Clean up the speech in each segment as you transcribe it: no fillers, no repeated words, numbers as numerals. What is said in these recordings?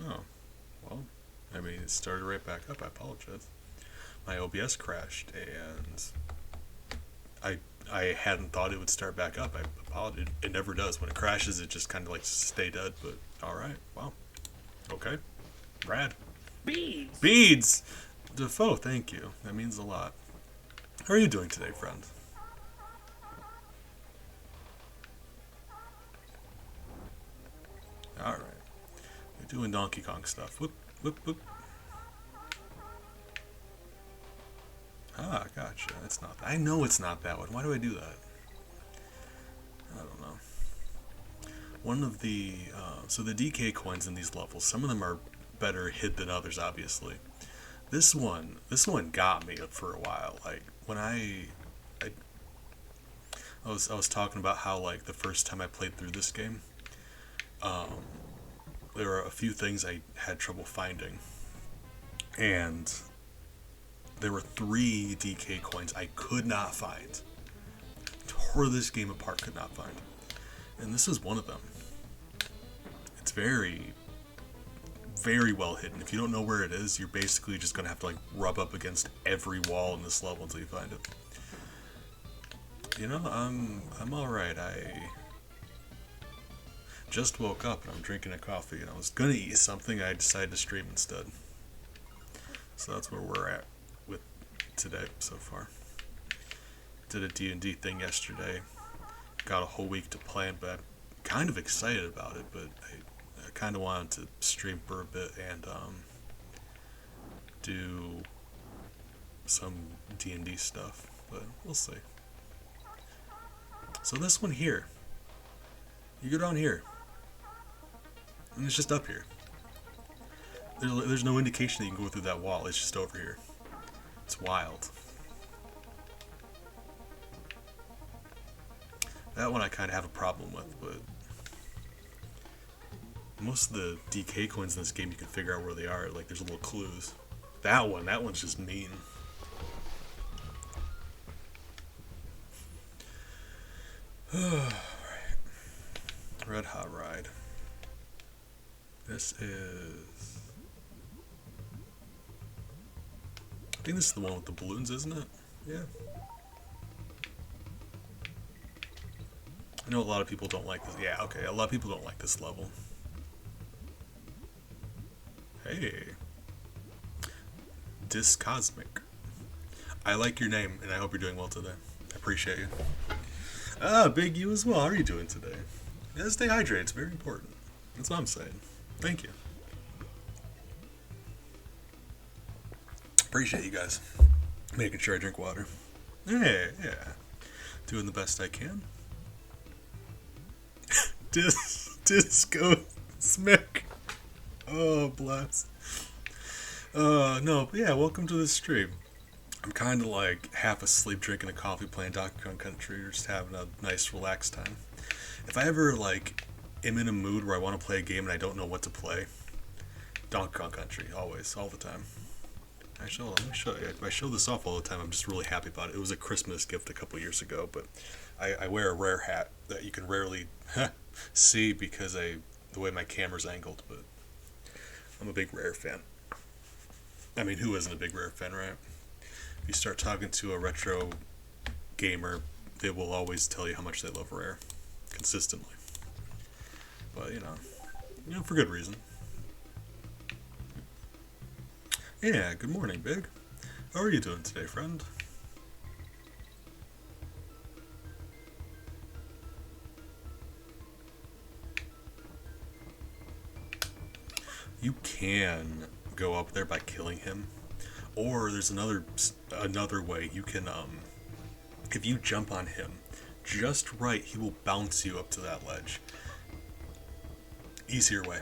Oh, well, I mean, it started right back up. I apologize. My OBS crashed, and I I hadn't thought it would start back up. I apologize. It never does. When it crashes, it just kind of like stay dead. But all right, wow, okay, rad. Beads! Beads, Defoe. Thank you. That means a lot. How are you doing today, friend? All right, we're doing Donkey Kong stuff. Whoop whoop whoop. Ah, gotcha. It's not. I know it's not that one. Why do I do that? I don't know. One of the so the DK coins in these levels, some of them are better hid than others, obviously. This one got me for a while. Like when I, I was talking about how like the first time I played through this game, um, there were a few things I had trouble finding, and there were three DK coins I could not find. Tore this game apart, could not find, and this is one of them. It's very well hidden. If you don't know where it is, you're basically just gonna have to like rub up against every wall in this level until you find it. I'm all right. I just woke up and I'm drinking a coffee, and I was gonna eat something. I decided to stream instead. So that's where we're at with today so far. Did a D&D thing yesterday. Got a whole week to plan, but I'm kind of excited about it. But I kind of wanted to stream for a bit and do some D&D stuff, but we'll see. So this one here, you go down here, and it's just up here. There's no indication that you can go through that wall. It's just over here. It's wild. That one I kind of have a problem with, but most of the DK coins in this game you can figure out where they are. Like there's little clues. That one's just mean. Red Hot Ride. This is. I think this is the one with the balloons, isn't it? Yeah. I know a lot of people don't like this. Yeah, okay. A lot of people don't like this level. Hey. Discosmic. I like your name, and I hope you're doing well today. I appreciate you. Ah, Big You as well. How are you doing today? Yeah, stay hydrated. It's very important. That's what I'm saying. Thank you. Appreciate you guys. Making sure I drink water. Yeah, yeah. Doing the best I can. Disco Smick. Oh, bless. No, but yeah, welcome to the stream. I'm kind of like half asleep drinking a coffee playing Donkey Kong Country or just having a nice relaxed time. If I ever like am in a mood where I want to play a game and I don't know what to play, Donkey Kong Country, always, all the time. Let me show you. I show this off all the time. I'm just really happy about it. It was a Christmas gift a couple years ago, but I wear a rare hat that you can rarely see because the way my camera's angled, but I'm a big Rare fan. I mean, who isn't a big Rare fan, right? If you start talking to a retro gamer, they will always tell you how much they love Rare, consistently. But for good reason. Yeah, good morning, Big. How are you doing today, friend? You can go up there by killing him, or there's another way. You can if you jump on him just right, he will bounce you up to that ledge. Easier way.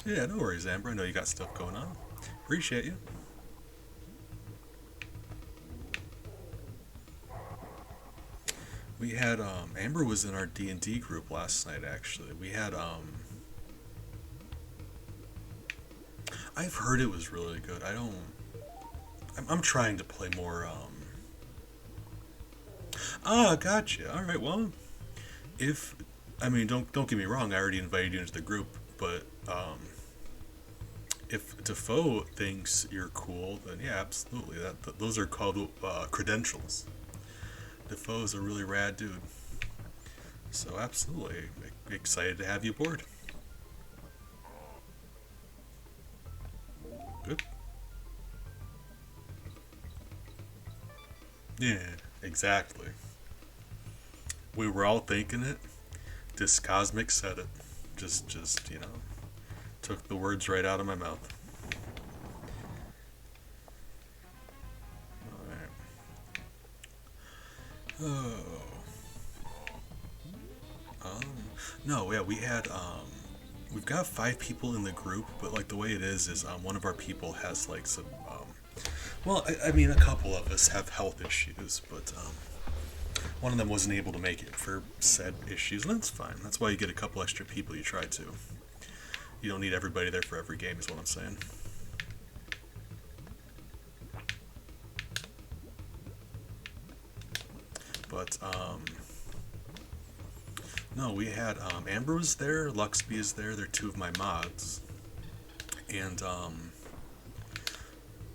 Yeah, no worries, Amber. I know you got stuff going on. Appreciate you. We had Amber was in our D&D group last night. Actually, we had I've heard it was really good. I'm trying to play more Ah, gotcha. All right. Well, if I mean, don't get me wrong. I already invited you into the group, but if Defoe thinks you're cool, then yeah, absolutely. Those are called credentials. Defoe's a really rad dude. So absolutely excited to have you aboard. Good. Yeah, exactly. We were all thinking it. This cosmic said it. Just took the words right out of my mouth. All right. Oh, um, no, yeah, we've got 5 people in the group, but like the way it is one of our people has like some, well, I mean, a couple of us have health issues, but one of them wasn't able to make it for said issues, and that's fine. That's why you get a couple extra people. You try to. You don't need everybody there for every game, is what I'm saying. But no, we had Amber was there, Luxby is there. They're 2 of my mods, and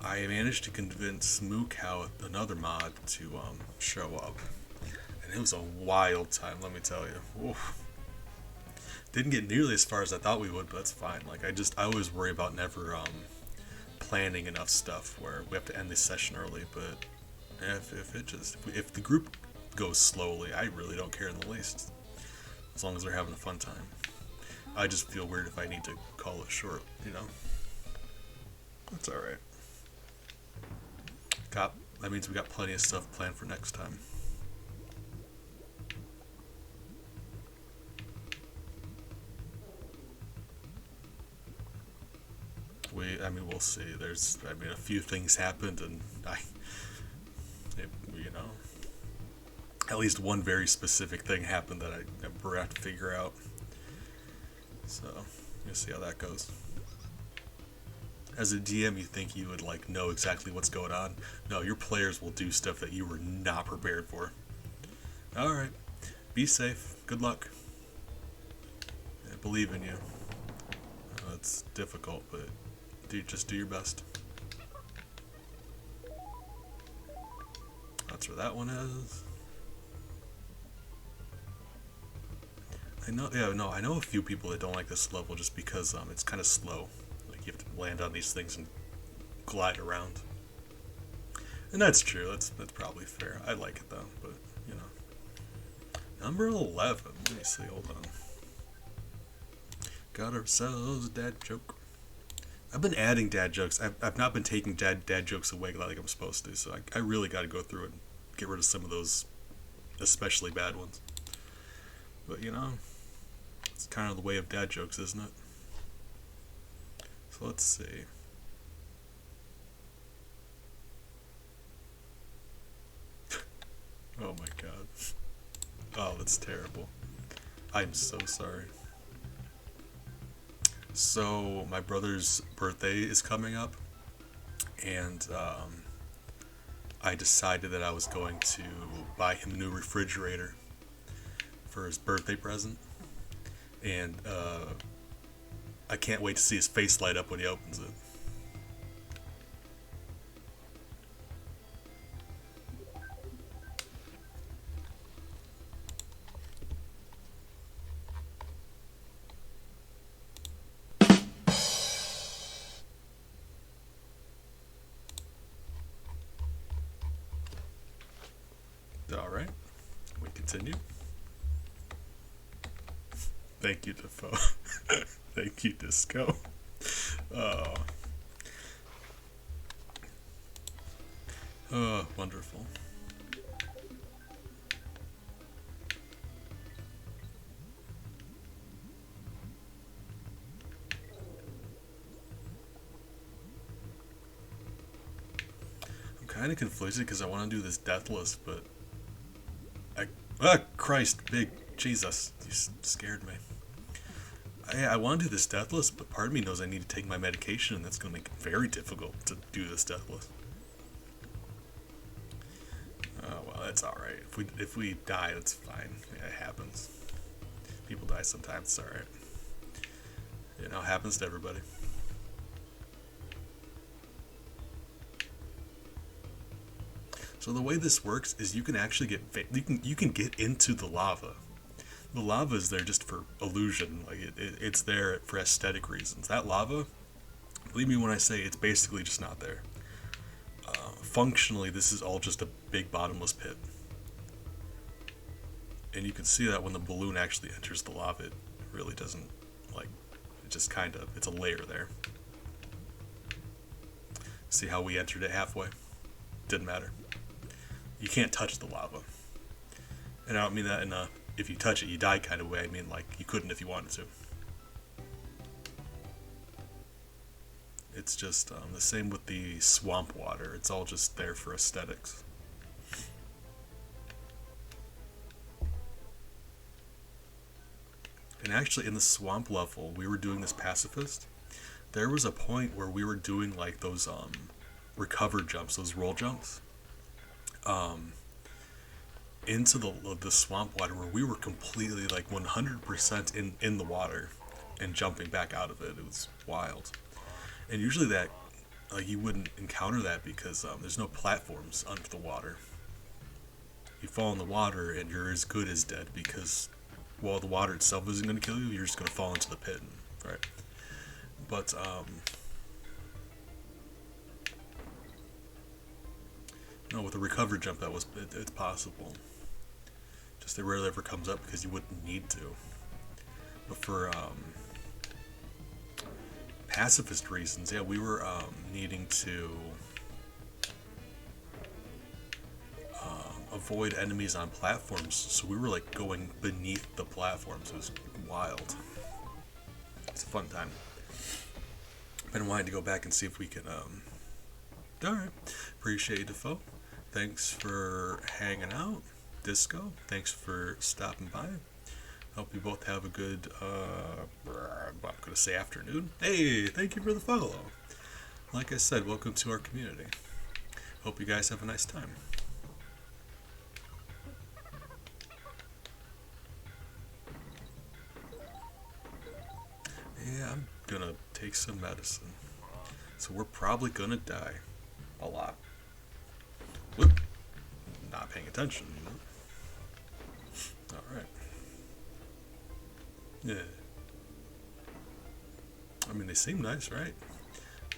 I managed to convince Mookow, another mod, to show up, and it was a wild time. Let me tell you. Oof. Didn't get nearly as far as I thought we would, but that's fine. Like I always worry about never planning enough stuff where we have to end this session early. But if the group goes slowly, I really don't care in the least, as long as they're having a fun time. I just feel weird if I need to call it short, you know. That's all right. That means we got plenty of stuff planned for next time. We'll see. A few things happened, and you know, at least one very specific thing happened that we're gonna have to figure out. So we'll see how that goes. As a DM, you think you would like know exactly what's going on. No, your players will do stuff that you were not prepared for. All right, be safe. Good luck. I believe in you. It's difficult, but just do your best. That's where that one is. I know a few people that don't like this level just because it's kind of slow. Like you have to land on these things and glide around. And that's true. That's probably fair. I like it though, but you know. Number 11. Let me see. Hold on. Got ourselves a dad joke. I've been adding dad jokes. I've not been taking dad jokes away like I'm supposed to. So I really got to go through it and get rid of some of those especially bad ones. But you know, it's kind of the way of dad jokes, isn't it? So let's see. Oh my god. Oh, that's terrible. I'm so sorry. So my brother's birthday is coming up, and I decided that I was going to buy him a new refrigerator for his birthday present, and I can't wait to see his face light up when he opens it. All right, we continue. Thank you, Defoe. Thank you, Disco. Oh. Oh, wonderful. I'm kind of conflicted because I want to do this Deathless, but Christ, big Jesus, you scared me. I want to do this Deathless, but part of me knows I need to take my medication, and that's going to make it very difficult to do this Deathless. Oh well, It's all right. If we die, that's fine. Yeah, it happens. People die sometimes. It's all right. You know, it happens to everybody. So the way this works is you can actually you can get into the lava. The lava is there just for illusion. Like it's there for aesthetic reasons. That lava, believe me when I say it's basically just not there. Functionally, this is all just a big bottomless pit. And you can see that when the balloon actually enters the lava, it really doesn't, like, it just kind of, it's a layer there. See how we entered it halfway? Didn't matter. You can't touch the lava. And I don't mean that in a, if you touch it, you die kind of way. I mean, like, you couldn't if you wanted to. It's just the same with the swamp water. It's all just there for aesthetics. And actually, in the swamp level, we were doing this pacifist. There was a point where we were doing like those recover jumps, those roll jumps, into the swamp water, where we were completely like 100% in the water and jumping back out of it. It was wild. And usually that, like, you wouldn't encounter that because there's no platforms under the water. You fall in the water and you're as good as dead because, well, the water itself isn't going to kill you. You're just going to fall into the pit, right? But no, with a recover jump, it's possible. Just it rarely ever comes up because you wouldn't need to. But for pacifist reasons, yeah, we were needing to avoid enemies on platforms, so we were like going beneath the platforms. It was wild. It's a fun time. I've been wanting to go back and see if we can. Alright. Appreciate you, Defoe. Thanks for hanging out. Disco, thanks for stopping by. Hope you both have a good, I'm going to say afternoon. Hey, thank you for the follow. Like I said, welcome to our community. Hope you guys have a nice time. Yeah, I'm going to take some medicine. So we're probably going to die. A lot. Whoop. Not paying attention, you know? Alright. Yeah. I mean, they seem nice, right?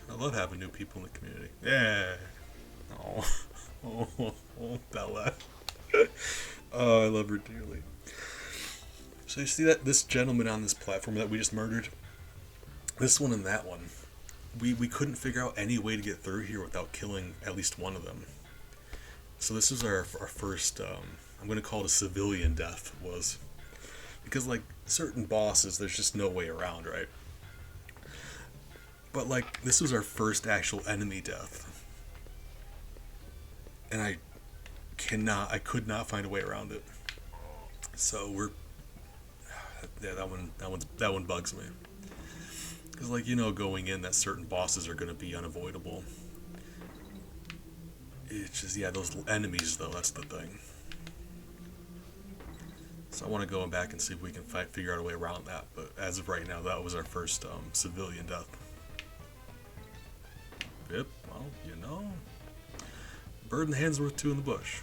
I love having new people in the community. Yeah. Oh, Bella. Oh, I love her dearly. So you see that this gentleman on this platform that we just murdered? This one and that one. We couldn't figure out any way to get through here without killing at least one of them. So this is our first, I'm going to call it a civilian death, was. Because, like, certain bosses, there's just no way around, right? But, like, this was our first actual enemy death. And I could not find a way around it. So yeah, that one bugs me. Because, like, you know, going in that certain bosses are going to be unavoidable. It's just, yeah, those enemies, though, that's the thing. So I want to go back and see if we can figure out a way around that. But as of right now, that was our first civilian death. Yep, well, you know, bird in the hand's worth two in the bush.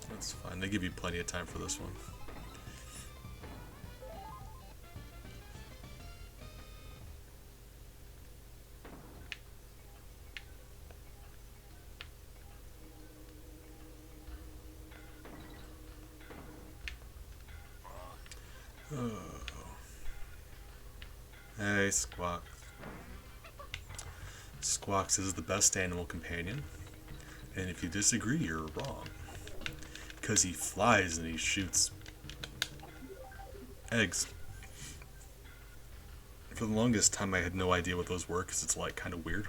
That's fine. They give you plenty of time for this one. Oh. Hey, Squawks. Squawks is the best animal companion, and if you disagree, you're wrong. Because he flies and he shoots eggs. For the longest time, I had no idea what those were, because it's, like, kind of weird.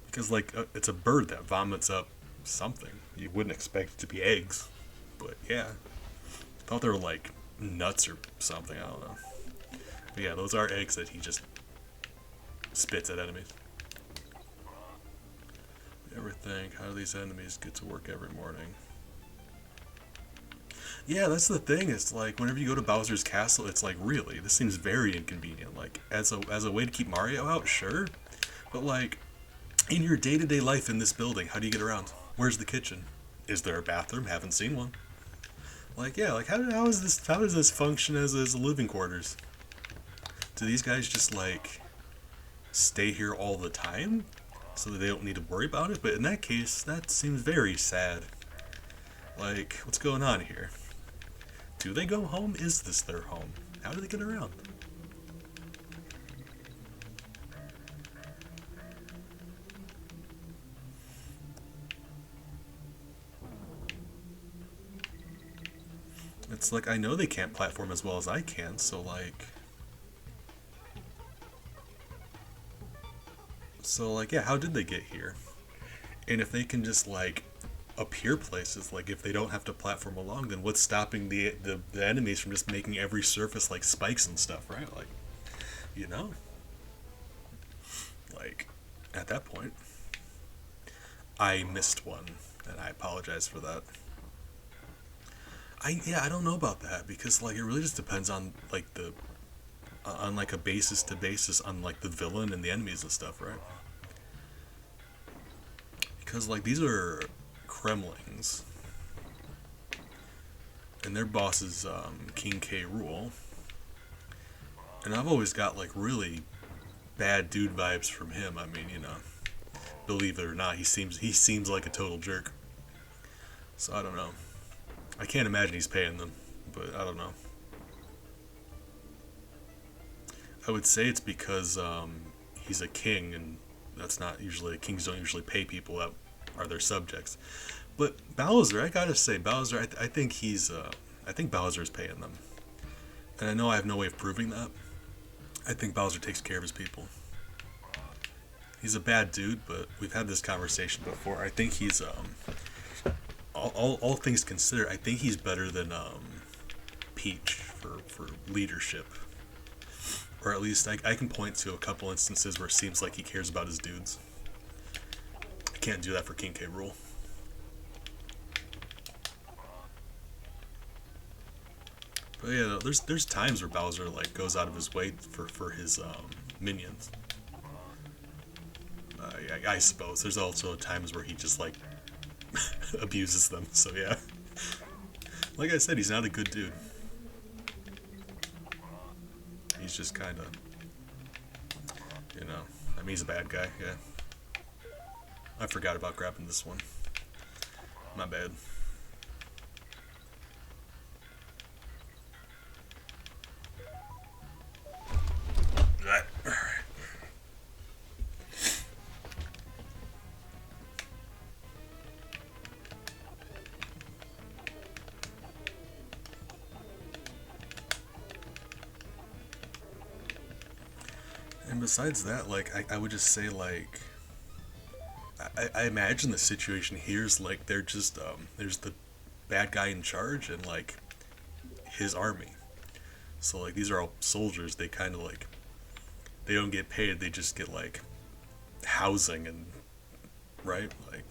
Because, like, it's a bird that vomits up something. You wouldn't expect it to be eggs, but yeah. I thought they were, like, nuts or something, I don't know. But yeah, those are eggs that he just spits at enemies. Ever think, how do these enemies get to work every morning? Yeah, that's the thing. It's like whenever you go to Bowser's castle, it's like really, this seems very inconvenient. Like as a way to keep Mario out, sure, but like in your day to day life in this building, how do you get around? Where's the kitchen? Is there a bathroom? Haven't seen one. Like yeah, like how does this function as living quarters? Do these guys just like stay here all the time so that they don't need to worry about it? But in that case, that seems very sad. Like what's going on here? Do they go home? Is this their home? How do they get around? It's like I know they can't platform as well as I can, so like yeah, how did they get here? And if they can just like appear places, like if they don't have to platform along, then what's stopping the enemies from just making every surface like spikes and stuff, right? Like, you know, like at that point, I missed one, and I apologize for that. I don't know about that because like it really just depends on like the on like a basis to basis on like the villain and the enemies and stuff, right? Because like these are Kremlings, and their boss is King K. Rule, and I've always got like really bad dude vibes from him. I mean, believe it or not, he seems like a total jerk. So I don't know. I can't imagine he's paying them, but I don't know. I would say it's because he's a king, and that's not usually kings don't usually pay people that are their subjects. But Bowser, I gotta say, Bowser, I think I think Bowser is paying them, and I know I have no way of proving that. I think Bowser takes care of his people. He's a bad dude, but we've had this conversation before. I think he's all things considered, I think he's better than Peach for leadership. Or at least I can point to a couple instances where it seems like he cares about his dudes. I can't do that for King K. Rule. But yeah, there's times where Bowser like goes out of his way for his minions. I suppose there's also times where he just like abuses them. So yeah, like I said, he's not a good dude. He's just kind of, you know, I mean, he's a bad guy. Yeah, I forgot about grabbing this one. My bad. And besides that, like, I would just say, like, I imagine the situation here is like they're just, there's the bad guy in charge and, like, his army. So, like, these are all soldiers. They kind of, like, they don't get paid, they just get, like, housing and, right? Like,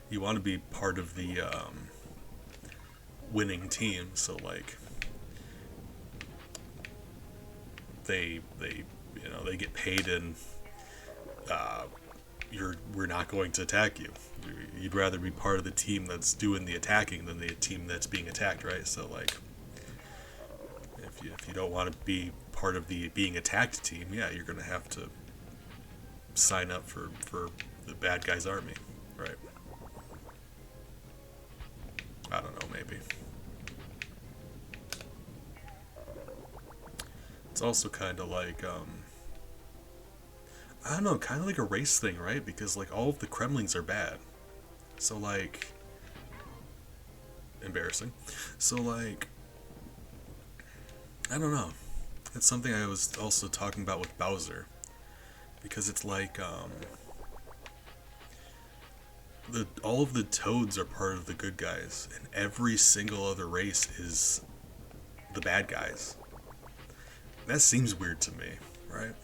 you want to be part of the winning team, so, like, they they get paid and uh, we're not going to attack you. You'd rather be part of the team that's doing the attacking than the team that's being attacked, right? So like, if you don't want to be part of the being attacked team, yeah, you're gonna have to sign up for the bad guy's army, right? I don't know, maybe. It's also kind of like I don't know, kind of like a race thing, right? Because like all of the Kremlings are bad, so like embarrassing. So like I don't know. It's something I was also talking about with Bowser because it's like the all of the Toads are part of the good guys, and every single other race is the bad guys. That seems weird to me, right?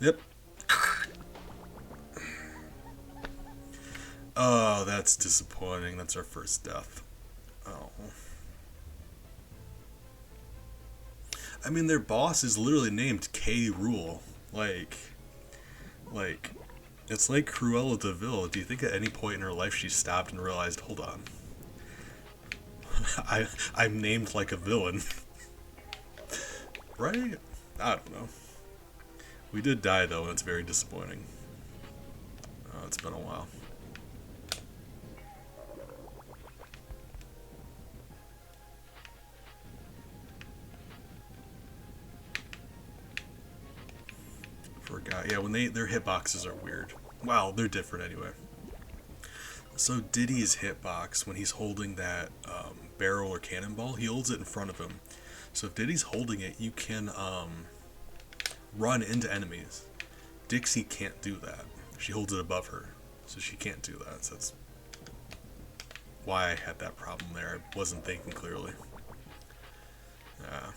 Yep. Oh, that's disappointing. That's our first death. Oh. I mean, their boss is literally named K. Rool. Like, it's like Cruella de Vil. Do you think at any point in her life she stopped and realized, hold on, I'm named like a villain, right? I don't know. We did die though, and it's very disappointing. It's been a while. Forgot. Yeah, when their hitboxes are weird. Wow, they're different anyway. So Diddy's hitbox, when he's holding that barrel or cannonball, he holds it in front of him. So if Diddy's holding it, you can run into enemies. Dixie can't do that. She holds it above her, so she can't do that. So that's why I had that problem there. I wasn't thinking clearly. Uh,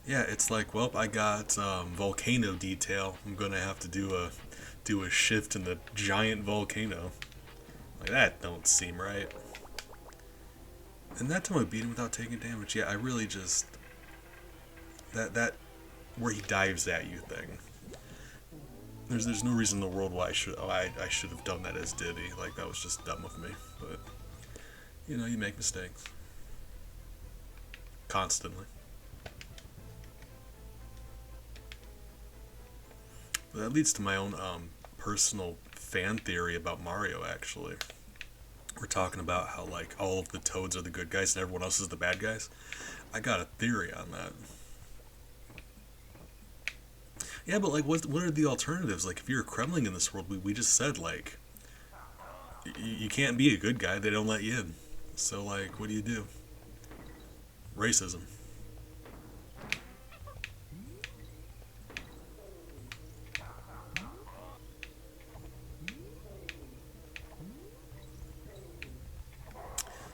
yeah, it's like, well, I got volcano detail. I'm gonna have to do a shift in the giant volcano. Like that don't seem right. And that time I beat him without taking damage. Yeah, I really just that where he dives at you thing. There's no reason in the world why I should have done that as Diddy. Like that was just dumb of me. But you make mistakes constantly. But that leads to my own personal fan theory about Mario. Actually, we're talking about how like all of the Toads are the good guys and everyone else is the bad guys. I got a theory on that. Yeah, but like, what are the alternatives? Like, if you're a Kremling in this world, we just said like you can't be a good guy. They don't let you in. So like, what do you do? Racism.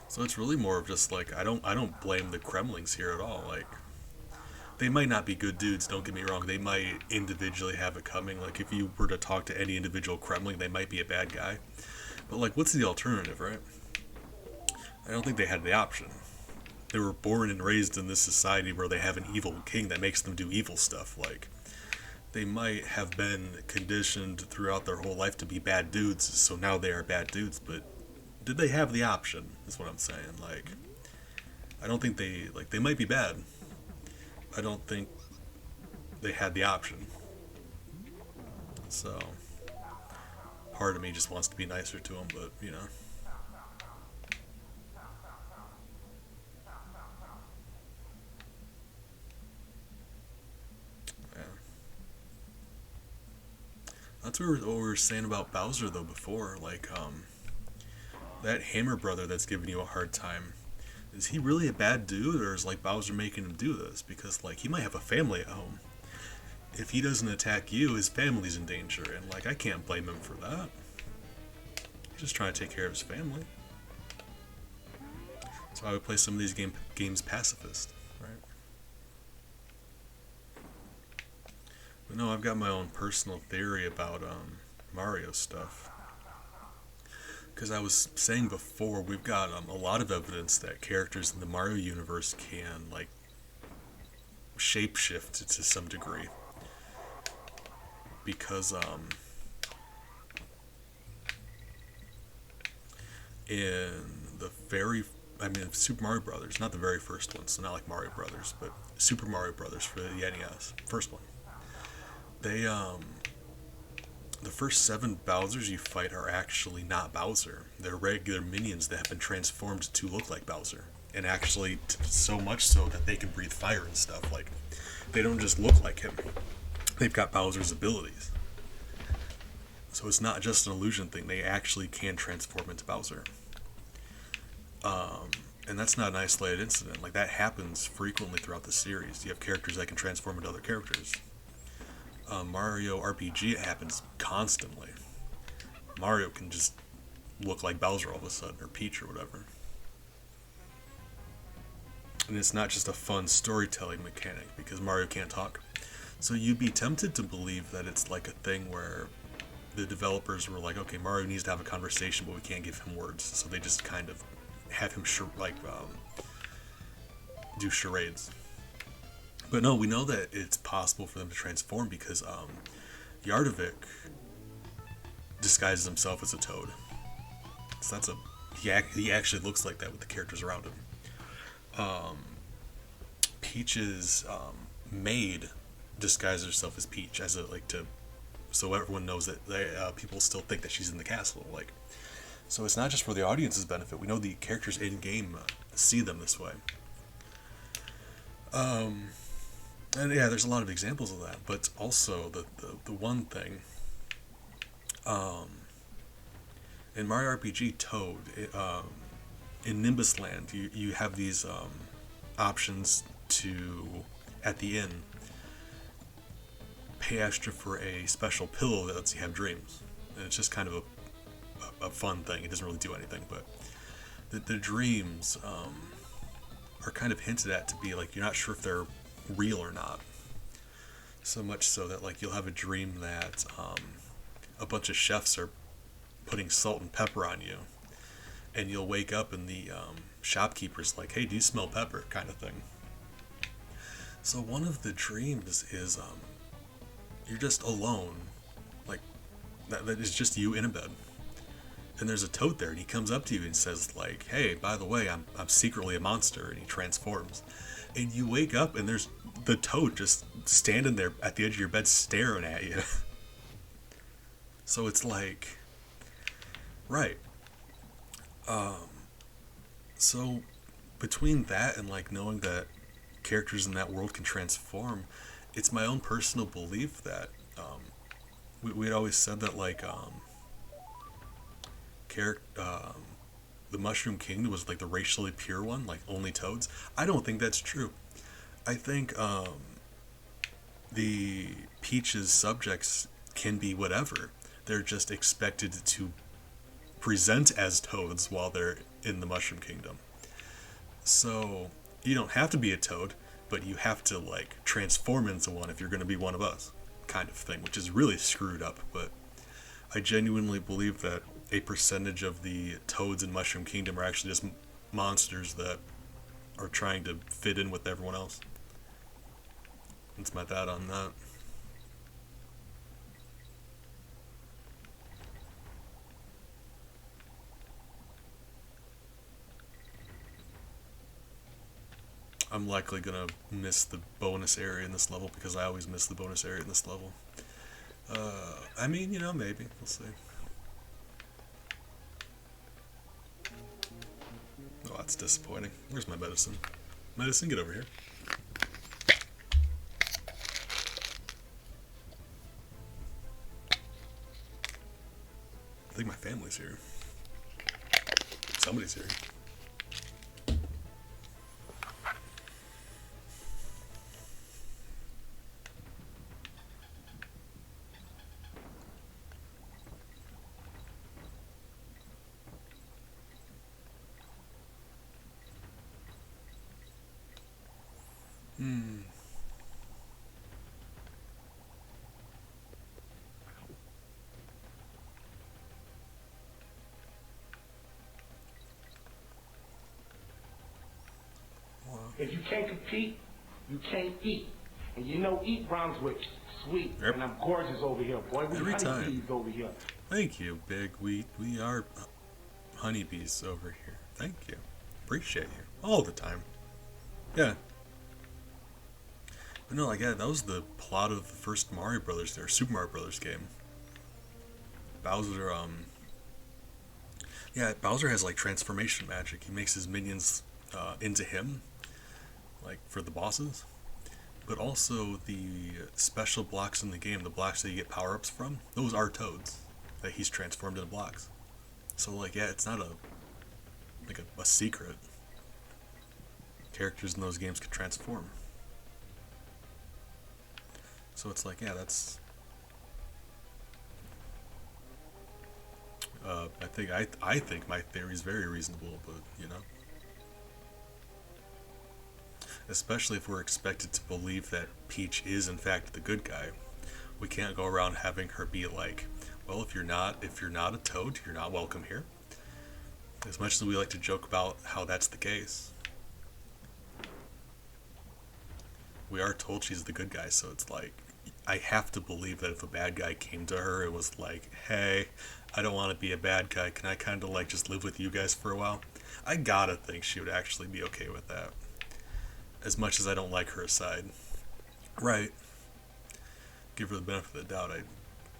So it's really more of just like I don't blame the Kremlings here at all. Like they might not be good dudes. Don't get me wrong. They might individually have it coming. Like if you were to talk to any individual Kremling, they might be a bad guy. But like, what's the alternative, right? I don't think they had the option. They were born and raised in this society where they have an evil king that makes them do evil stuff. Like they might have been conditioned throughout their whole life to be bad dudes, so now they are bad dudes. But did they have the option? Is what I'm saying. Like I don't think they might be bad. I don't think they had the option. So part of me just wants to be nicer to them, but yeah. That's what we were saying about Bowser though before. Like that Hammer brother that's giving you a hard time. Is he really a bad dude, or is like Bowser making him do this? Because like he might have a family at home. If he doesn't attack you, his family's in danger, and like I can't blame him for that. He's just trying to take care of his family. So I would play some of these games pacifist, right? But no, I've got my own personal theory about Mario stuff. Because I was saying before, we've got a lot of evidence that characters in the Mario universe can like shapeshift to some degree. Because in the very I mean Super Mario Brothers, not the very first one, so not like Mario Brothers, but Super Mario Brothers for the NES, first one. They the first 7 Bowsers you fight are actually not Bowser. They're regular minions that have been transformed to look like Bowser, and actually so much so that they can breathe fire and stuff. Like they don't just look like him; they've got Bowser's abilities. So it's not just an illusion thing. They actually can transform into Bowser. And that's not an isolated incident. Like that happens frequently throughout the series. You have characters that can transform into other characters. Mario RPG, it happens constantly. Mario can just look like Bowser all of a sudden, or Peach, or whatever. and it's not just a fun storytelling mechanic because Mario can't talk. So you'd be tempted to believe that it's like a thing where the developers were like, okay, Mario needs to have a conversation, but we can't give him words, so they just kind of have him do charades. But no, we know that it's possible for them to transform because Yardavik disguises himself as a toad. So that's he actually looks like that with the characters around him. Peach's maid disguises herself as Peach as a so everyone knows that people still think that she's in the castle. So it's not just for the audience's benefit. We know the characters in game see them this way. And yeah, there's a lot of examples of that. But also the one thing, in Mario RPG Toad, in Nimbus Land, you have these options to, at the inn, pay extra for a special pillow that lets you have dreams. And it's just kind of a fun thing. It doesn't really do anything, but the dreams are kind of hinted at to be like you're not sure if they're real or not. So much so that you'll have a dream that a bunch of chefs are putting salt and pepper on you, and you'll wake up and the shopkeeper's like, "Hey, do you smell pepper?" kind of thing. So one of the dreams is you're just alone, like that is just you in a bed, and there's a toad there, and he comes up to you and says like, "Hey, by the way, I'm secretly a monster," and he transforms, and you wake up and there's the toad just standing there at the edge of your bed staring at you. So it's like, right. So between that and knowing that characters in that world can transform, it's my own personal belief that we'd always said that the Mushroom Kingdom was the racially pure one, only toads. I don't think that's true. I think the Peach's subjects can be whatever. They're just expected to present as toads while they're in the Mushroom Kingdom. So you don't have to be a toad, but you have to transform into one if you're going to be one of us, kind of thing, which is really screwed up. But I genuinely believe that a percentage of the toads in Mushroom Kingdom are actually just monsters that are trying to fit in with everyone else. That's my thought on that. I'm likely gonna miss the bonus area in this level because I always miss the bonus area in this level. I mean, maybe. We'll see. Oh, that's disappointing. Where's my medicine? Medicine, get over here. I think my family's here. Somebody's here. If you can't compete, you can't eat. And eat rhymes with sweet. Yep. And I'm gorgeous over here, boy. We Every time. honeybees over here. Thank you, Big Wheat. We are honeybees over here. Thank you. Appreciate you. All the time. Yeah. But no, that was the plot of the first Mario Brothers or Super Mario Brothers game. Bowser, yeah, Bowser has transformation magic. He makes his minions into him, for the bosses. But also the special blocks in the game, the blocks that you get power-ups from, those are toads that he's transformed into blocks. So yeah, it's not a secret. Characters in those games can transform. So it's yeah, that's I think my theory is very reasonable, but Especially if we're expected to believe that Peach is in fact the good guy. We can't go around having her be like, well, if you're not a toad, you're not welcome here. As much as we like to joke about how that's the case, we are told she's the good guy, so it's like, I have to believe that if a bad guy came to her, it was like, hey, I don't want to be a bad guy. Can I kind of like just live with you guys for a while? I gotta think she would actually be okay with that. As much as I don't like her aside. Right. Give her the benefit of the doubt.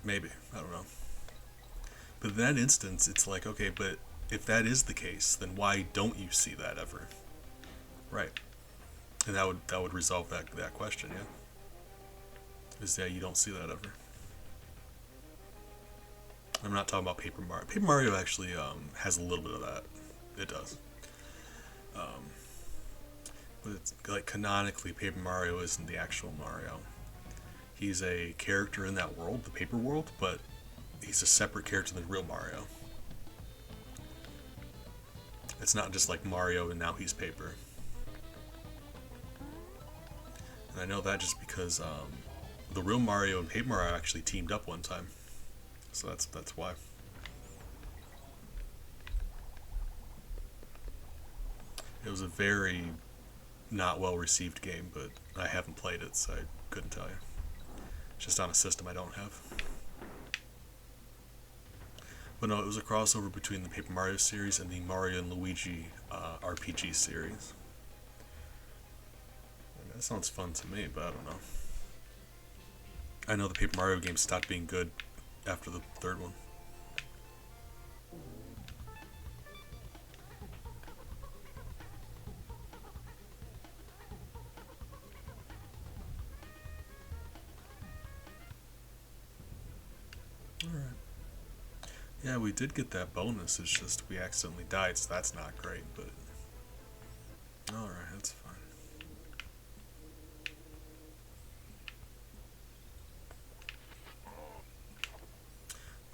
Maybe. I don't know. But in that instance, it's like, okay, but if that is the case, then why don't you see that ever? Right. And that would resolve that question, yeah. Is that you don't see that ever. I'm not talking about Paper Mario. Paper Mario actually has a little bit of that. It does. But it's like canonically, Paper Mario isn't the actual Mario. He's a character in that world, the paper world, but he's a separate character than real Mario. It's not just like Mario and now he's paper. And I know that just because the real Mario and Paper Mario actually teamed up one time. So that's why. It was a very not well received game, but I haven't played it, so I couldn't tell you. It's just on a system I don't have. But no, it was a crossover between the Paper Mario series and the Mario and Luigi RPG series. And that sounds fun to me, but I don't know. I know the Paper Mario games stopped being good after the third one. Alright. Yeah, we did get that bonus, it's just we accidentally died, so that's not great, but... Alright, that's fine.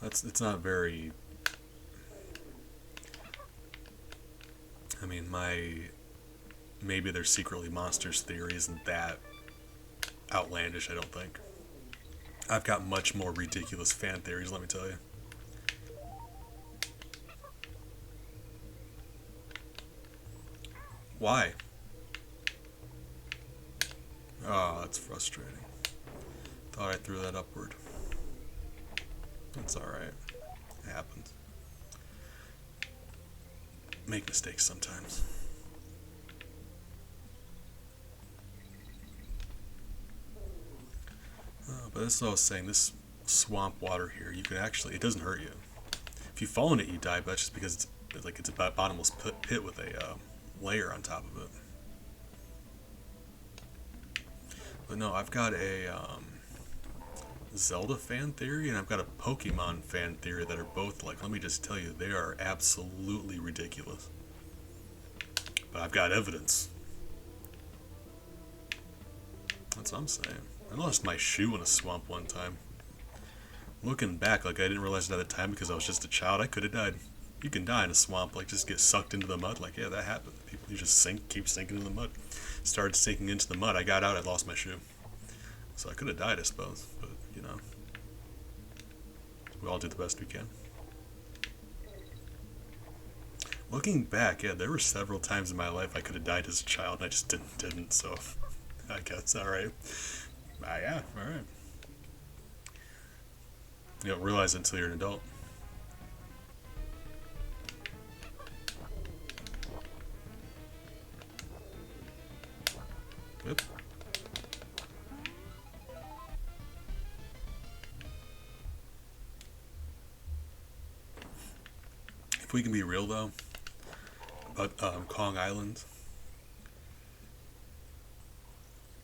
It's not very... I mean, maybe there's secretly monsters theory isn't that outlandish, I don't think. I've got much more ridiculous fan theories, let me tell you. Why? Oh, that's frustrating. Thought I threw that upward. That's alright. It happens. Make mistakes sometimes. But that's what I was saying, this swamp water here, you can actually, it doesn't hurt you. If you fall in it, you die, but that's just because it's a bottomless pit with a layer on top of it. But no, I've got a Zelda fan theory and I've got a Pokemon fan theory that are both, like, let me just tell you, they are absolutely ridiculous. But I've got evidence. That's what I'm saying. I lost my shoe in a swamp one time. Looking back, like, I didn't realize it at the time because I was just a child. I could have died. You can die in a swamp, like, just get sucked into the mud. Like, yeah, that happened. People, you just keep sinking in the mud. Started sinking into the mud. I got out, I lost my shoe. So I could have died, I suppose. But, you know, we all do the best we can. Looking back, yeah, there were several times in my life I could have died as a child, and I just didn't, so I guess, alright. Yeah, alright. You don't realize it until you're an adult. Good. If we can be real, though, about Kong Island,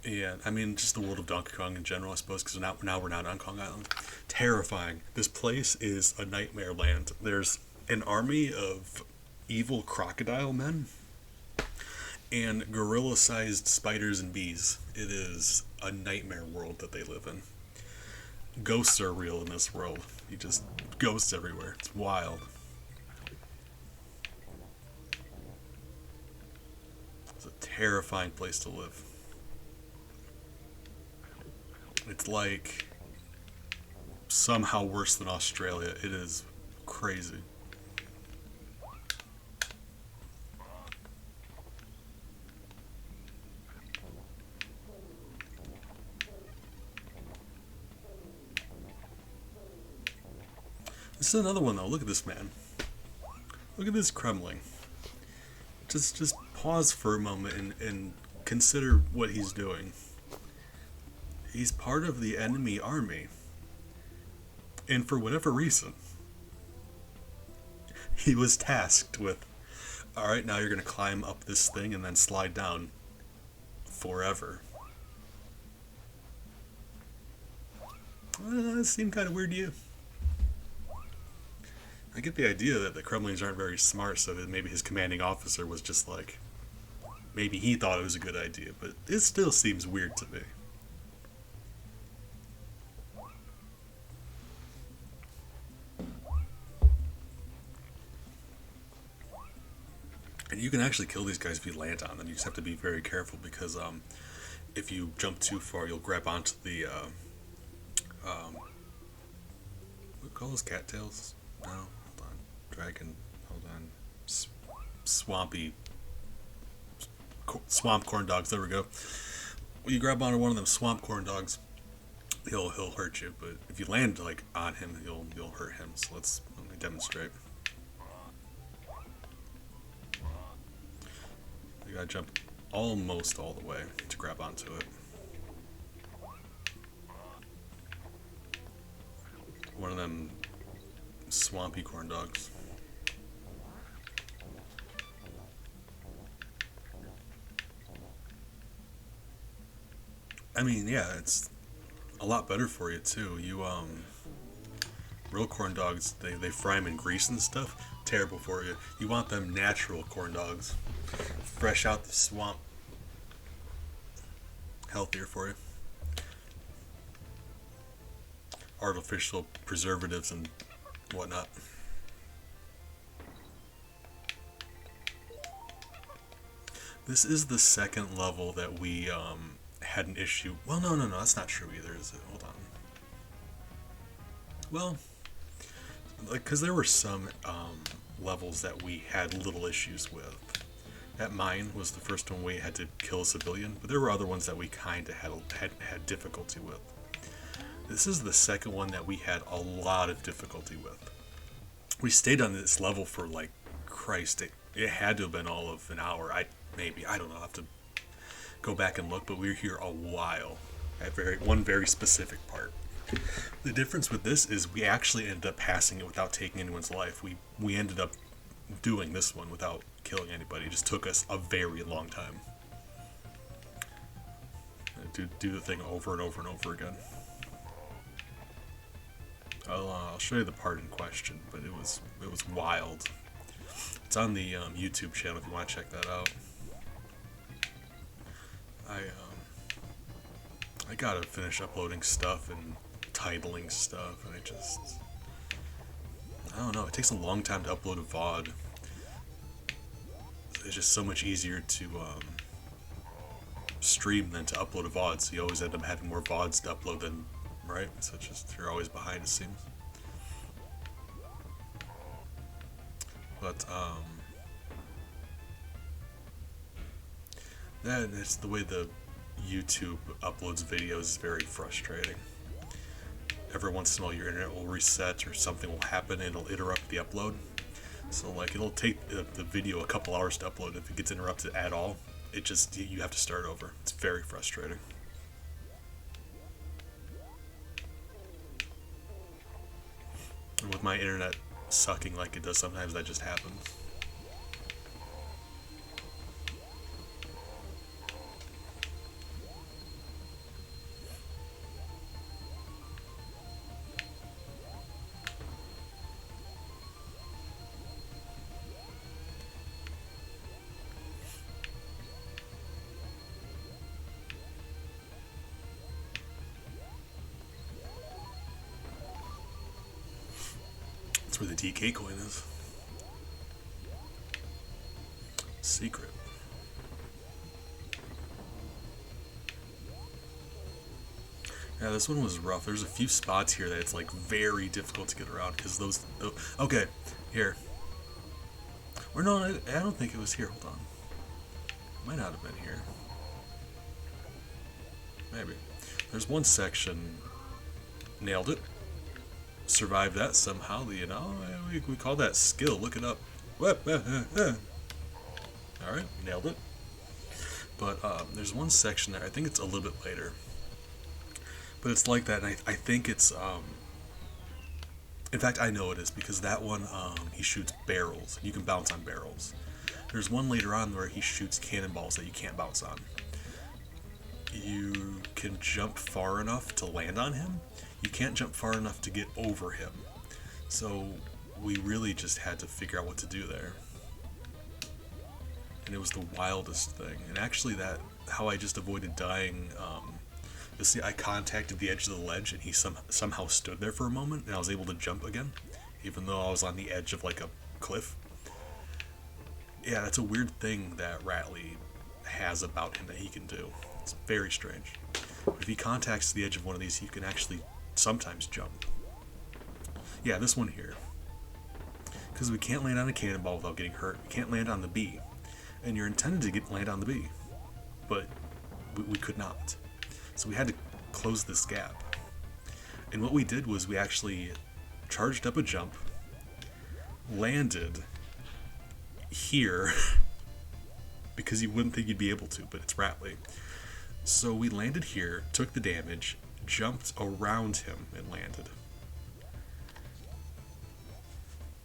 yeah, I mean, just the world of Donkey Kong in general, I suppose, because now we're not on Kong Island. Terrifying. This place is a nightmare land. There's an army of evil crocodile men and gorilla-sized spiders and bees. It is a nightmare world that they live in. Ghosts are real in this world. You just... ghosts everywhere. It's wild. It's a terrifying place to live. It's like somehow worse than Australia. It is crazy. This is another one though. Look at this man. Look at this Kremling. Just pause for a moment and consider what he's doing. He's part of the enemy army. And for whatever reason, he was tasked with, alright, now you're going to climb up this thing and then slide down forever. That seemed kind of weird to you. I get the idea that the Kremlings aren't very smart, so that maybe his commanding officer was just like, maybe he thought it was a good idea, but it still seems weird to me. And you can actually kill these guys if you land on them. You just have to be very careful because if you jump too far, you'll grab onto the what do we call those, cattails? No, hold on, dragon. Hold on, swampy swamp corn dogs. There we go. When you grab onto one of them swamp corn dogs, he'll hurt you. But if you land like on him, you'll hurt him. So let me demonstrate. You gotta jump almost all the way to grab onto it. One of them swampy corn dogs. I mean, yeah, it's a lot better for you too. You real corn dogs, they fry them in grease and stuff. Terrible for you. You want them natural corn dogs, fresh out the swamp. Healthier for you. Artificial preservatives and whatnot. This is the second level that we had an issue. Well, no, that's not true either, is it? Hold on. Well, like, because there were some levels that we had little issues with. That mine was the first one we had to kill a civilian, but there were other ones that we kind of had difficulty with. This is the second one that we had a lot of difficulty with. We stayed on this level for, like, Christ, it had to have been all of an hour. I don't know, I'll have to go back and look, but we were here a while at one very specific part. The difference with this is we actually ended up passing it without taking anyone's life. We ended up doing this one without killing anybody. It just took us a very long time. Do the thing over and over and over again. I'll show you the part in question, but it was wild. It's on the YouTube channel if you want to check that out. I gotta finish uploading stuff and titling stuff, and I don't know, it takes a long time to upload a VOD. It's just so much easier to stream than to upload a VOD, so you always end up having more VODs to upload than, right? So it's just, you're always behind, it seems. But, it's the way the YouTube uploads videos is very frustrating. Every once in a while your internet will reset or something will happen and it'll interrupt the upload. So like it'll take the video a couple hours to upload. If it gets interrupted at all, you have to start over. It's very frustrating. And with my internet sucking like it does sometimes, that just happens. That's where the DK coin is. Secret. Yeah, this one was rough. There's a few spots here that it's like very difficult to get around because those. Okay, here. Or no, I don't think it was here. Hold on. Might not have been here. Maybe. There's one section. Nailed it. Survived that somehow. You know, we call that skill. Look it up. Alright, nailed it. But there's one section there. I think it's a little bit later. But it's like that, and I think it's, in fact, I know it is, because that one, he shoots barrels. You can bounce on barrels. There's one later on where he shoots cannonballs that you can't bounce on. You can jump far enough to land on him. You can't jump far enough to get over him. So we really just had to figure out what to do there. And it was the wildest thing. And actually how I just avoided dying, you see, I contacted the edge of the ledge, and he somehow stood there for a moment, and I was able to jump again, even though I was on the edge of like a cliff. Yeah, that's a weird thing that Rattly has about him that he can do. It's very strange. If he contacts the edge of one of these, he can actually sometimes jump. Yeah, this one here. Because we can't land on a cannonball without getting hurt. We can't land on the bee. And you're intended to land on the bee. But we could not. So we had to close this gap. And what we did was we actually charged up a jump, landed here, because you wouldn't think you'd be able to, but it's Rattly. So we landed here, took the damage, jumped around him, and landed.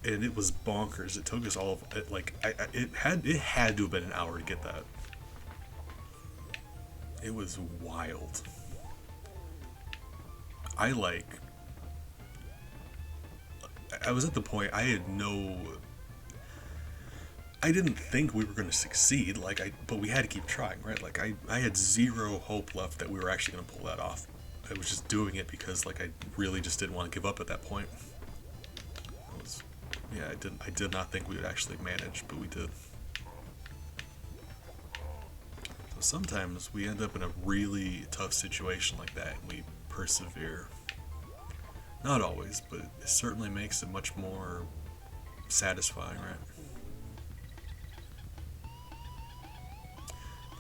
And it was bonkers. It took us all of it. Like it had to have been an hour to get that. It was wild. I was at the point I didn't think we were going to succeed. But we had to keep trying, right? Like I had zero hope left that we were actually going to pull that off. I was just doing it because I really just didn't want to give up at that point. I did not think we would actually manage, but we did. So sometimes we end up in a really tough situation like that, and we persevere. Not always, but it certainly makes it much more satisfying, right?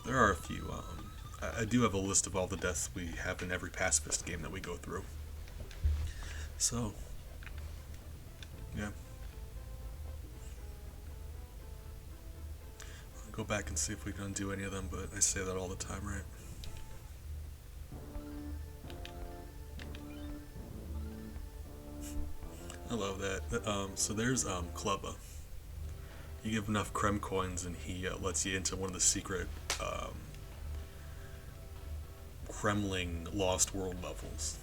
There are a few. I do have a list of all the deaths we have in every pacifist game that we go through. So, yeah. I'll go back and see if we can undo any of them, but I say that all the time, right? I love that. So there's Klubba. You give enough Krem coins and he lets you into one of the secret Kremling Lost World levels.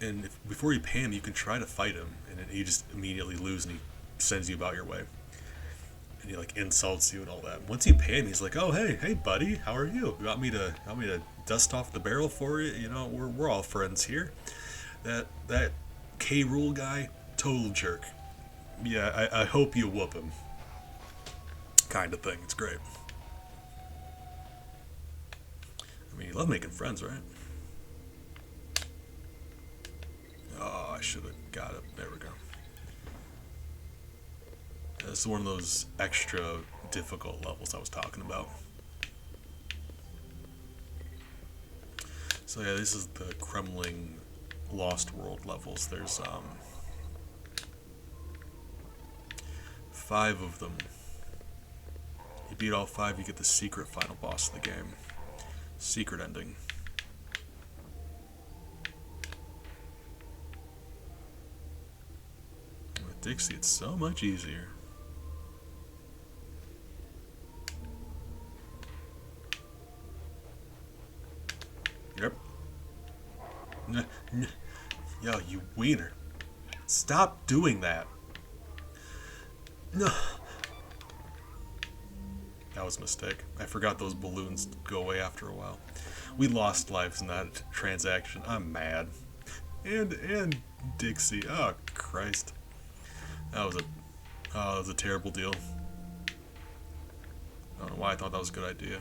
And before you pay him, you can try to fight him, and he just immediately loses and he sends you about your way. And he insults you and all that. Once you pay him, he's like, "Oh hey buddy, how are you? You want me to dust off the barrel for you? You know, we're all friends here." That K. Rool guy, total jerk. Yeah, I hope you whoop him. Kind of thing. It's great. I mean, you love making friends, right? Oh, I should have got it. There we go. This is one of those extra difficult levels I was talking about. So yeah, this is the Kremling Lost World levels. There's 5 of them. You beat all 5, you get the secret final boss of the game. Secret ending. With Dixie, it's so much easier. Yep. Yo, you wiener. Stop doing that. No. That was a mistake. I forgot those balloons go away after a while. We lost lives in that transaction. I'm mad. And Dixie. Oh, Christ. That was a terrible deal. I don't know why I thought that was a good idea.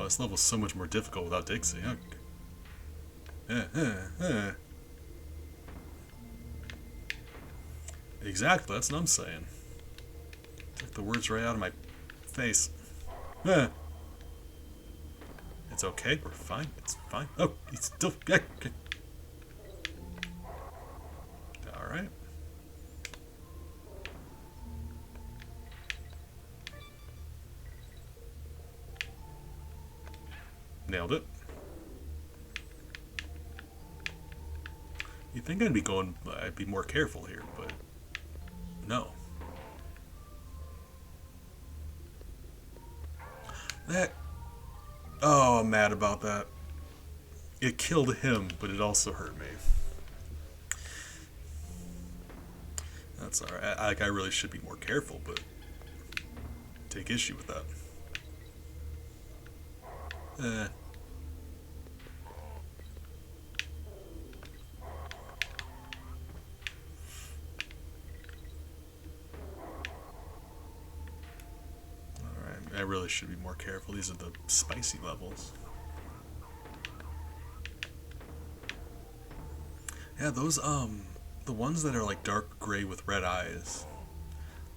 Oh, this level's so much more difficult without Dixie. Okay. Exactly, that's what I'm saying. Took the words right out of my face. Eh. It's okay, we're fine, it's fine. Oh, it's still... Okay. Alright. Nailed it. You'd think I'd be more careful here, but no. Oh, I'm mad about that. It killed him, but it also hurt me. That's alright. I really should be more careful, but take issue with that. Alright, I really should be more careful. These are the spicy levels. Yeah, those, the ones that are like dark gray with red eyes,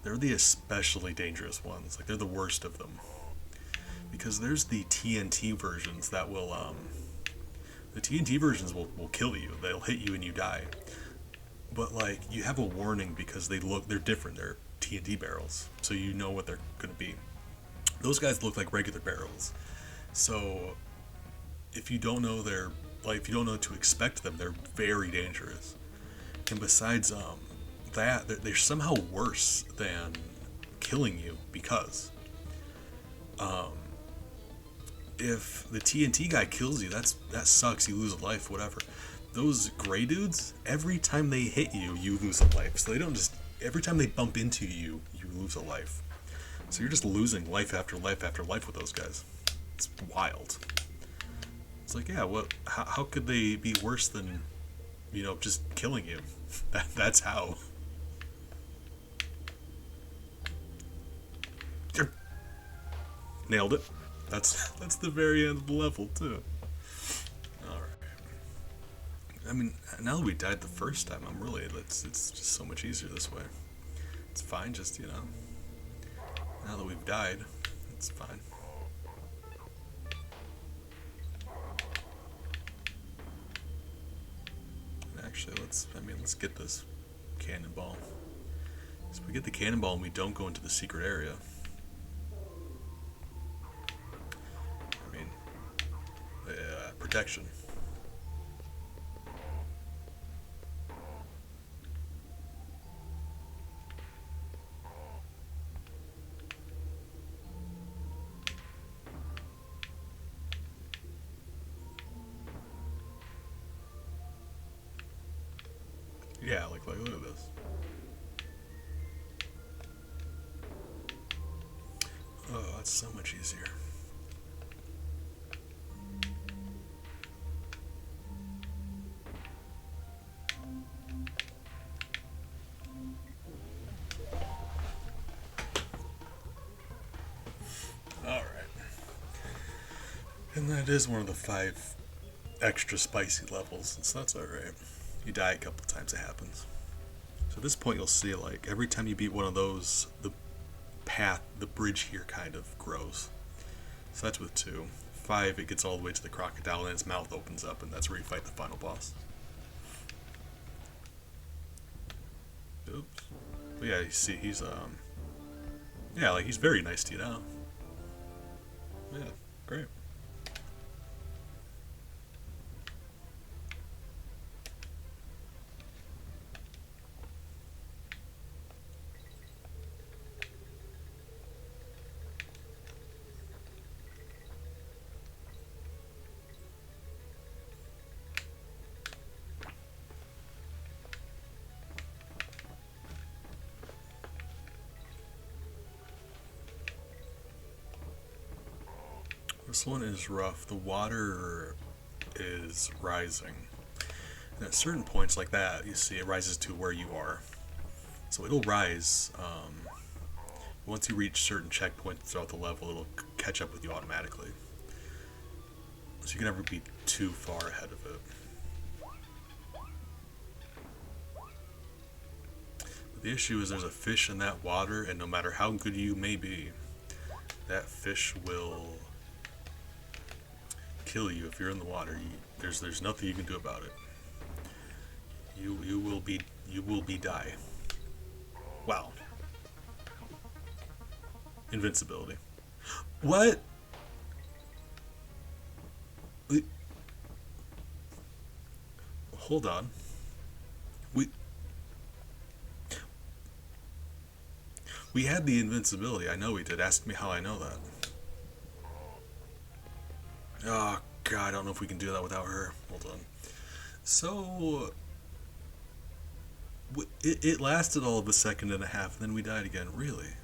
they're the especially dangerous ones. Like, they're the worst of them. Because there's the TNT versions that will, the TNT versions will kill you. They'll hit you and you die. But, like, you have a warning because they're different. They're TNT barrels. So you know what they're gonna be. Those guys look like regular barrels. So, if you don't know if you don't know to expect them, they're very dangerous. And besides that, they're somehow worse than killing you because if the TNT guy kills you, that sucks. You lose a life, whatever. Those gray dudes, every time they hit you, you lose a life. So they don't just every time they bump into you, you lose a life. So you're just losing life after life after life with those guys. It's wild. It's like, yeah, how could they be worse than, just killing you? That's how. Nailed it. That's the very end of the level, too. Alright. I mean, now that we died the first time, it's just so much easier this way. It's fine, just, now that we've died, it's fine. Actually, let's get this cannonball. So we get the cannonball and we don't go into the secret area. Protection. Yeah, look at this. Oh, that's so much easier. Alright. And that is one of the 5 extra spicy levels, so that's alright. You die a couple times, it happens. So at this point you'll see, like, every time you beat one of those, the bridge here kind of grows. So that's with 2. 5, it gets all the way to the crocodile and its mouth opens up, and that's where you fight the final boss. Oops. But yeah, you see, he's, he's very nice to you now. Yeah, great. This one is rough. The water is rising. And at certain points like that, you see it rises to where you are. So it'll rise. Once you reach certain checkpoints throughout the level, it'll catch up with you automatically. So you can never be too far ahead of it. But the issue is there's a fish in that water, and no matter how good you may be, that fish will kill you if you're in the water. There's nothing you can do about it. You will be die. Wow. Invincibility. What? Hold on. We had the invincibility. I know we did. Ask me how I know that. Oh god, I don't know if we can do that without her. Hold on. So it lasted all of a second and a half, and then we died again. Really?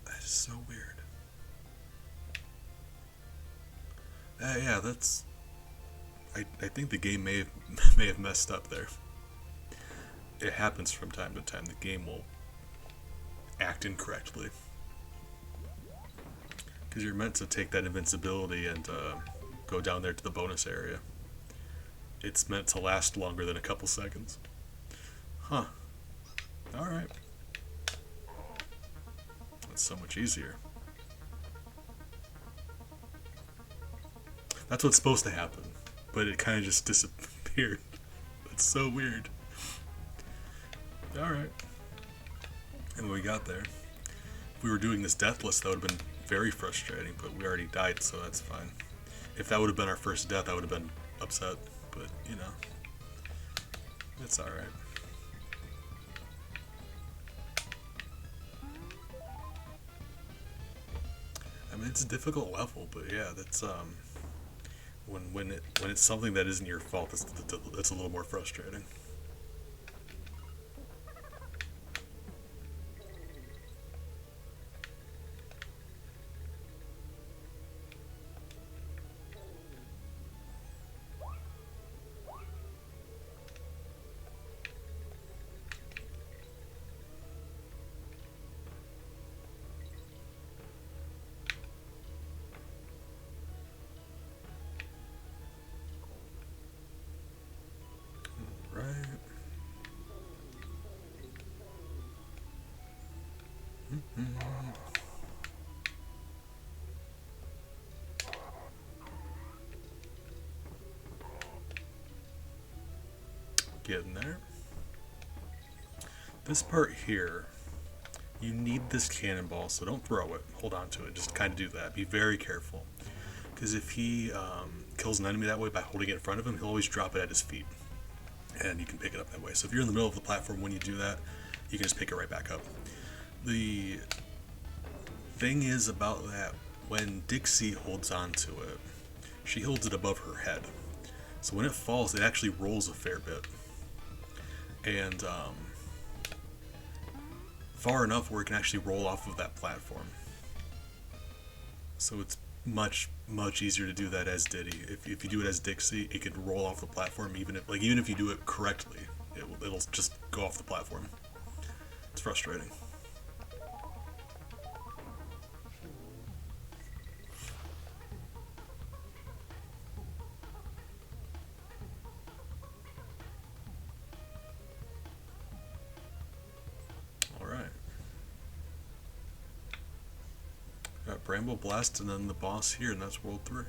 That is so weird. Yeah, that's. I think the game may have messed up there. It happens from time to time. The game will act incorrectly because you're meant to take that invincibility and go down there to the bonus area. It's meant to last longer than a couple seconds. Huh. Alright. That's so much easier. That's what's supposed to happen, but it kind of just disappeared. That's so weird. Alright. And we got there. If we were doing this deathless, that would have been very frustrating, but we already died, so that's fine. If that would have been our first death, I would have been upset, but, you know, it's alright. I mean, it's a difficult level, but yeah, that's, when it's something that isn't your fault, it's a little more frustrating. Right. Getting there. This part here, you need this cannonball, so don't throw it. Hold on to it. Just kind of do that. Be very careful. Because if he kills an enemy that way by holding it in front of him, he'll always drop it at his feet. And you can pick it up that way. So if you're in the middle of the platform when you do that, you can just pick it right back up. The thing is about that, when Dixie holds on to it, she holds it above her head. So when it falls, it actually rolls a fair bit. And far enough where it can actually roll off of that platform. So it's much easier to do that as Diddy. If you do it as Dixie, it can roll off the platform even if you do it correctly, it'll just go off the platform. It's frustrating. Got Bramble Blast and then the boss here, and that's World 3.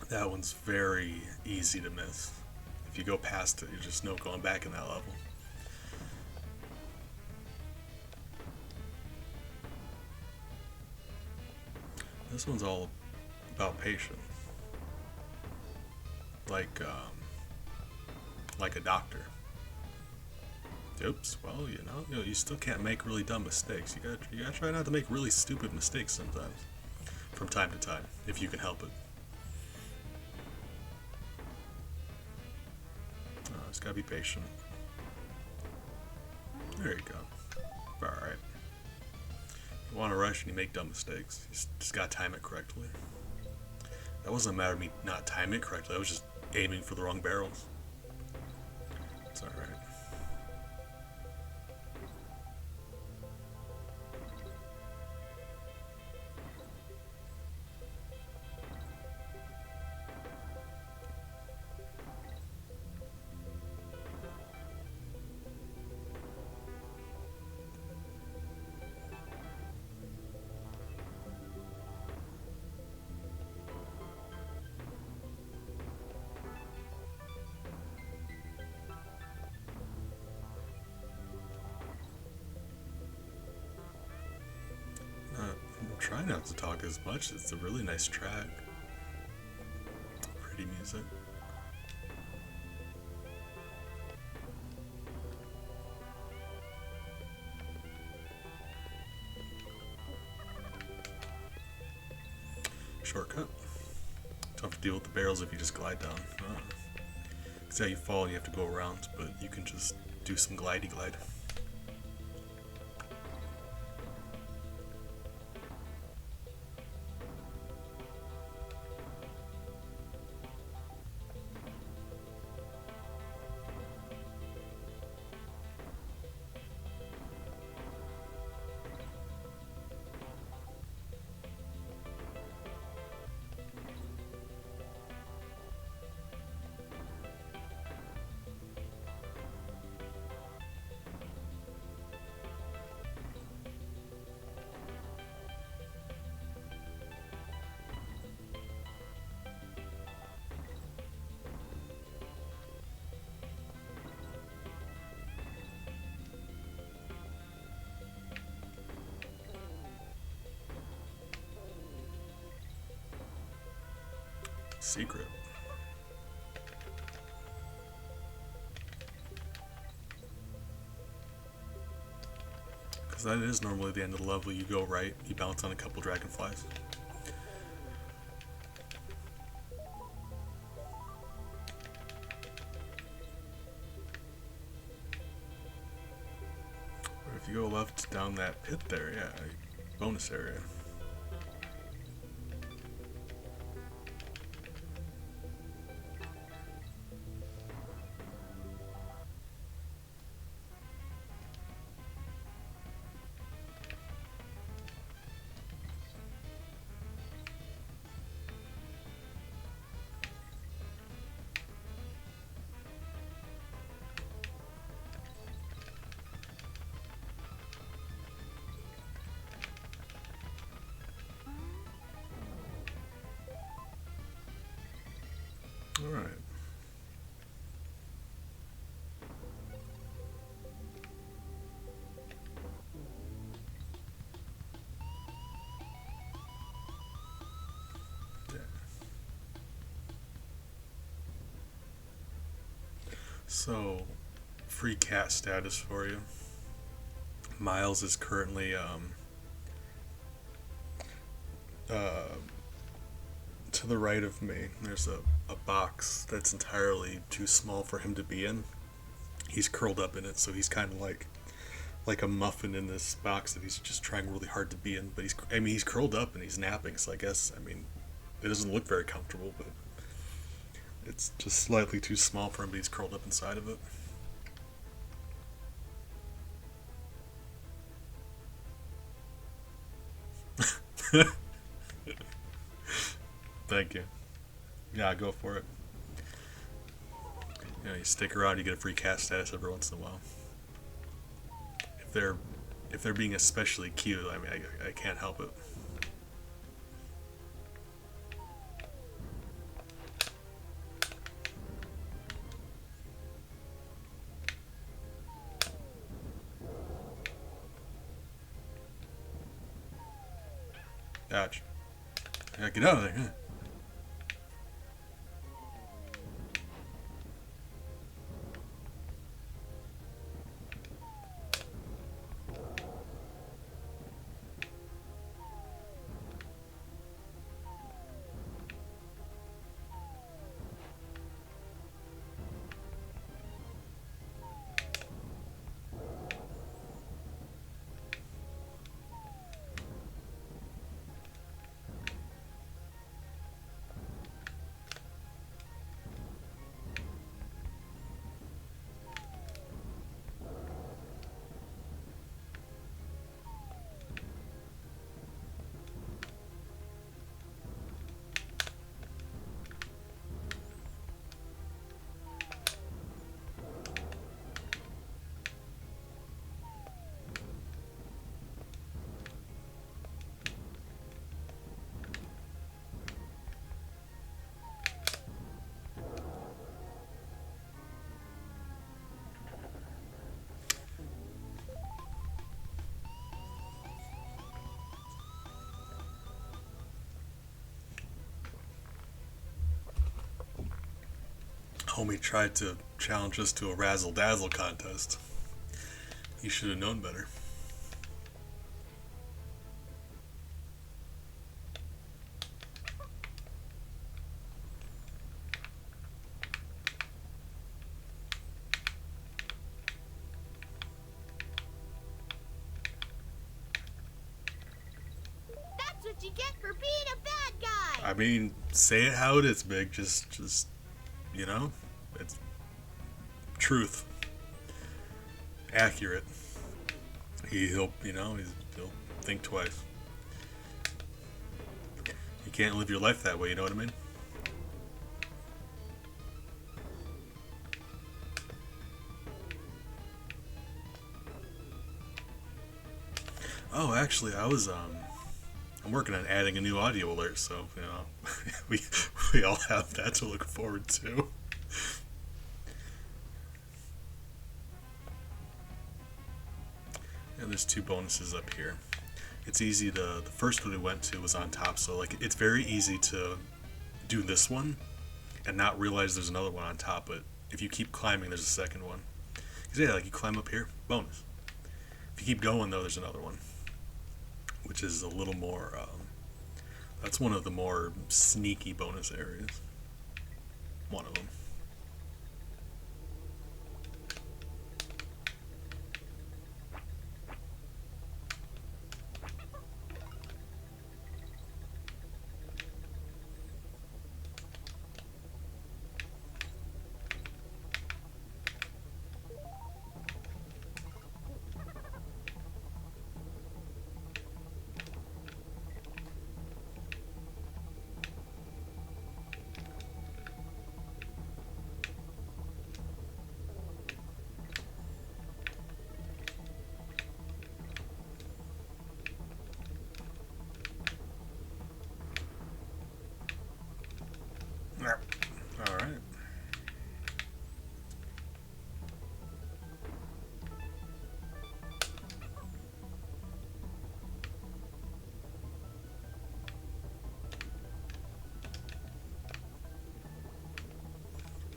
That one's very easy to miss. If you go past it, you just no going back in that level. This one's all about patience, like like a doctor. Oops. Well, you still can't make really dumb mistakes. You gotta try not to make really stupid mistakes sometimes, from time to time, if you can help it. Just gotta be patient. There you go. All right. You want to rush and you make dumb mistakes. You just gotta time it correctly. That wasn't a matter of me not timing it correctly. I was just aiming for the wrong barrels. It's all right. I'm trying not to talk as much. It's a really nice track. Pretty music. Shortcut. Tough to deal with the barrels if you just glide down. Because how you fall and you have to go around, but you can just do some glidey glide. Secret. Because that is normally the end of the level. You go right, you bounce on a couple dragonflies. Or if you go left down that pit there, yeah, bonus area. Alright. Yeah. So, free cat status for you. Miles is currently uh, to the right of me. There's a box that's entirely too small for him to be in. He's curled up in it, so he's kind of like a muffin in this box that he's just trying really hard to be in. But he's curled up and he's napping. So I guess, it doesn't look very comfortable, but it's just slightly too small for him. But he's curled up inside of it. Thank you. Yeah, go for it. You stick around, you get a free cat status every once in a while. If they're being especially cute, I can't help it. Dodge. Yeah, get out of there. Yeah. Homie tried to challenge us to a razzle dazzle contest. He should have known better. That's what you get for being a bad guy! I mean, say it how it is, Big. Just you know, it's truth, accurate. He'll think twice. You can't live your life that way. You know what I mean? Oh, actually, I'm working on adding a new audio alert, so we all have that to look forward to. And there's 2 bonuses up here. It's easy to, the first one we went to was on top, so like it's very easy to do this one and not realize there's another one on top, but if you keep climbing, there's a second one. Because yeah, like you climb up here, bonus. If you keep going though, there's another one, which is a little more, that's one of the more sneaky bonus areas. One of them. All right.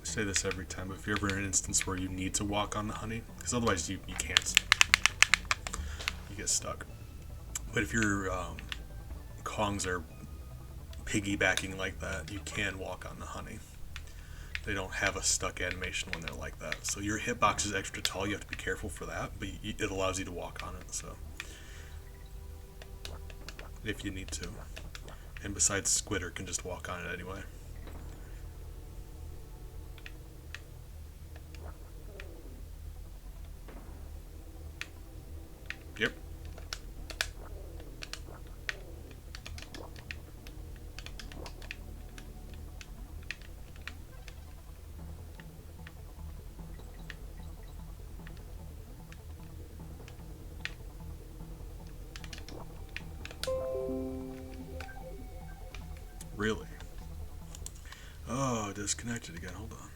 I say this every time, but if you're ever in an instance where you need to walk on the honey, because otherwise you can't. You get stuck. But if your Kongs are piggybacking like that, you can walk on the honey. They don't have a stuck animation when they're like that. So your hitbox is extra tall, you have to be careful for that, but it allows you to walk on it, so. If you need to. And besides, Squitter can just walk on it anyway. Yep. Really? Oh, disconnected again. Hold on.